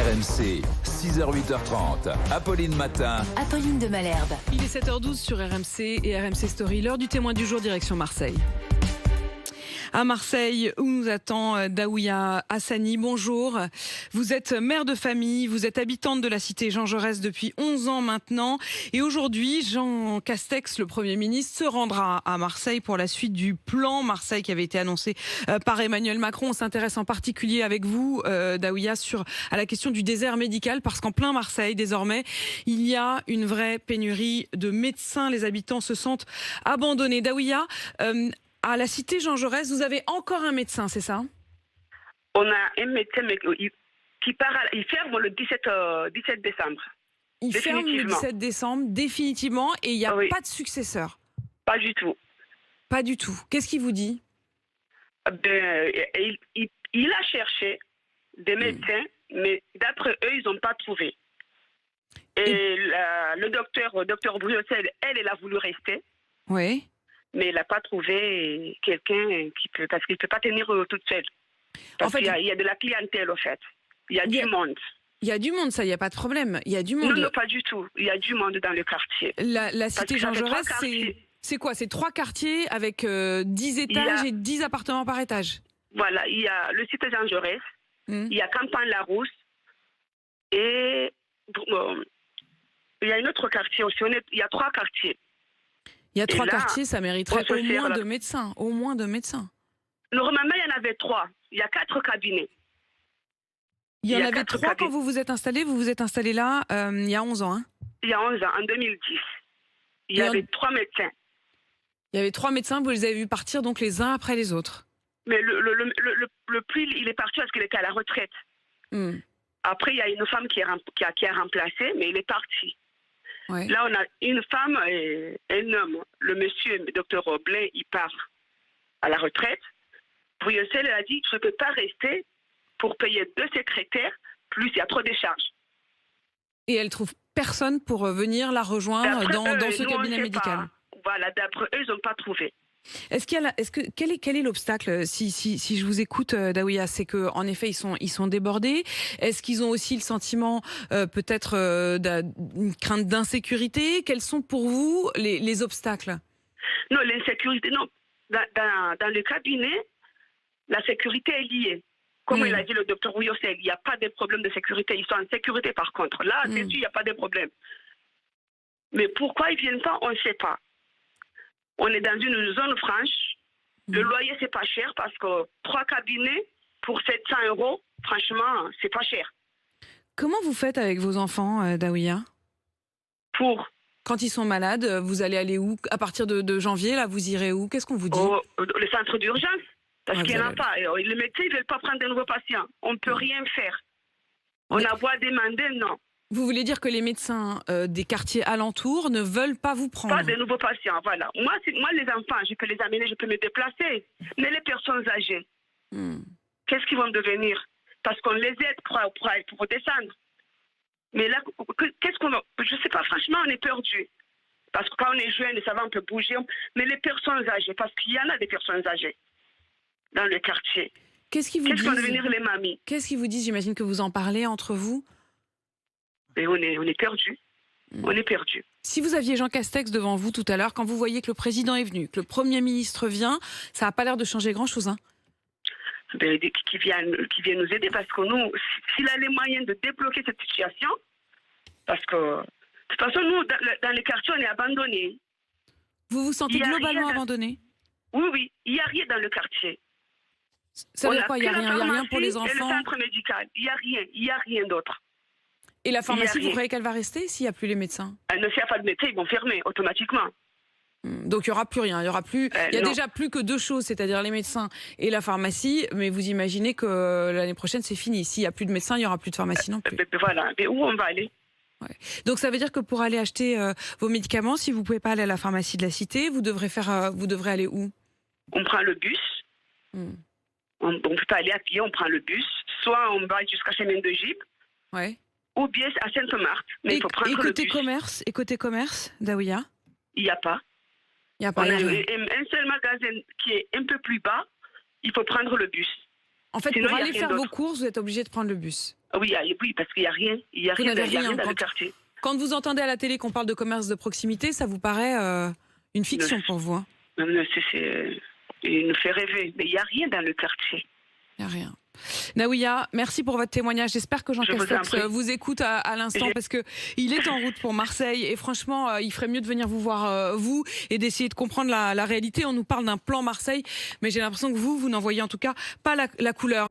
RMC, 6h-8h30, Apolline Matin. Apolline de Malherbe. Il est 7h12 sur RMC et RMC Story, l'heure du témoin du jour, direction Marseille. À Marseille, où nous attend Daouya Hassani. Bonjour. Vous êtes mère de famille, vous êtes habitante de la cité Jean Jaurès depuis 11 ans maintenant. Et aujourd'hui, Jean Castex, le Premier ministre, se rendra à Marseille pour la suite du plan Marseille qui avait été annoncé par Emmanuel Macron. On s'intéresse en particulier avec vous, Daouya, à la question du désert médical, parce qu'en plein Marseille, désormais, il y a une vraie pénurie de médecins. Les habitants se sentent abandonnés. Daouya, à la cité Jean Jaurès, vous avez encore un médecin, c'est ça? On a un médecin qui il ferme le 17 décembre. Il ferme le 17 décembre, définitivement, et il n'y a pas de successeur? Pas du tout. Pas du tout. Qu'est-ce qu'il vous dit? Il a cherché des médecins, mais d'après eux, ils n'ont pas trouvé. Et le docteur Briocel, elle a voulu rester. Oui. Mais il n'a pas trouvé quelqu'un parce qu'il ne peut pas tenir toute seule. Parce qu'il y a de la clientèle, au fait. Il y a du monde. Il y a du monde, ça, il n'y a pas de problème. Il y a du monde. Non, pas du tout. Il y a du monde dans le quartier. La cité Jean Jaurès, c'est quoi? C'est 3 quartiers avec 10 étages et 10 appartements par étage. Voilà, il y a le cité Jean Jaurès, il y a Campagne-la-Rousse, et il y a un autre quartier aussi. Il y a 3 quartiers. Il y a 3 quartiers, ça mériterait au moins 2 médecins. Au moins 2 médecins. Normalement, il y en avait 3. Il y a 4 cabinets. Il y en avait 3 quand vous vous êtes installé. Vous vous êtes installé là il y a 11 ans. Hein. Il y a 11 ans, en 2010. Il y avait 3 médecins. Il y avait 3 médecins, vous les avez vus partir donc les uns après les autres. Mais le plus, il est parti parce qu'il était à la retraite. Après, il y a une femme qui a remplacé, mais il est parti. Ouais. Là, on a une femme et un homme. Le monsieur, le docteur Blain, il part à la retraite. Briocel, elle a dit, je ne peux pas rester pour payer 2 secrétaires, plus il y a trop de charges. Et elle trouve personne pour venir la rejoindre dans ce cabinet médical. Voilà, d'après eux, ils n'ont pas trouvé. Quel est l'obstacle si je vous écoute, Daouya? C'est qu'en effet, ils sont débordés. Est-ce qu'ils ont aussi le sentiment peut-être d'une crainte d'insécurité? Quels sont pour vous les obstacles? Non, l'insécurité, non. Dans le cabinet, la sécurité est liée. Comme il a dit le docteur Briocel, il n'y a pas de problème de sécurité. Ils sont en sécurité par contre. Là, c'est sûr, il n'y a pas de problème. Mais pourquoi ils ne viennent pas, on ne sait pas. On est dans une zone franche. Le loyer, c'est pas cher parce que 3 cabinets pour 700 €, franchement, c'est pas cher. Comment vous faites avec vos enfants, Daouya? Quand ils sont malades, vous allez aller où? À partir de janvier, là, vous irez où? Qu'est-ce qu'on vous dit? Le centre d'urgence. Parce qu'il n'y en a pas. Les médecins ne veulent pas prendre de nouveaux patients. On ne peut rien faire. On a beau demander, non. Vous voulez dire que les médecins des quartiers alentours ne veulent pas vous prendre? Pas de nouveaux patients, voilà. Moi, les enfants, je peux les amener, je peux me déplacer. Mais les personnes âgées, qu'est-ce qu'ils vont devenir? Parce qu'on les aide pour descendre. Mais là, je ne sais pas, franchement, on est perdu. Parce que quand on est jeune, ça va, on peut bouger. Mais les personnes âgées, parce qu'il y en a des personnes âgées dans le quartier. Qu'est-ce qu'ils vous disent? Qu'est-ce vont devenir les mamies? Qu'est-ce qu'ils vous disent? J'imagine que vous en parlez entre vous. Et on est perdu. On est perdu. Si vous aviez Jean Castex devant vous tout à l'heure, quand vous voyez que le président est venu, que le Premier ministre vient, ça n'a pas l'air de changer grand-chose, hein? Qui vient nous aider, parce que nous, s'il a les moyens de débloquer cette situation, parce que de toute façon, nous, dans les quartiers, on est abandonnés. Vous vous sentez globalement abandonné? Oui, il n'y a rien dans le quartier. Ça veut dire quoi? Il n'y a rien pour les enfants? Et le centre médical, il n'y a rien d'autre. Et la pharmacie, vous croyez qu'elle va s'il n'y a plus les médecins? Elle ne sert pas de médecins, ils vont fermer automatiquement. Donc il n'y aura plus rien, il y a déjà plus que 2 choses, c'est-à-dire les médecins et la pharmacie, mais vous imaginez que l'année prochaine c'est fini. S'il n'y a plus de médecins, il n'y aura plus de pharmacie non plus. Voilà, mais où on va aller? Donc ça veut dire que pour aller acheter vos médicaments, si vous ne pouvez pas aller à la pharmacie de la cité, vous devrez aller où? On prend le bus. On ne peut pas aller à pied, on prend le bus. Soit on va jusqu'à Chemin de Gip. Ouais. Ou bien à Sainte-Marthe. Mais il faut prendre le bus. Et côté commerce, Daouya? Il n'y a pas. Il n'y a pas. On a un seul magasin qui est un peu plus bas. Il faut prendre le bus. En fait, pour aller faire vos courses, vous êtes obligé de prendre le bus. Oui, oui, parce qu'il n'y a rien. Il n'y a rien, dans le quartier. Quand vous entendez à la télé qu'on parle de commerce de proximité, ça vous paraît une fiction pour vous, hein? Il nous fait rêver, mais il n'y a rien dans le quartier. Il n'y a rien. Naouya, merci pour votre témoignage. J'espère que Jean Castex vous écoute à l'instant parce qu'il est en route pour Marseille et franchement, il ferait mieux de venir vous voir, vous, et d'essayer de comprendre la réalité. On nous parle d'un plan Marseille, mais j'ai l'impression que vous n'en voyez en tout cas pas la couleur.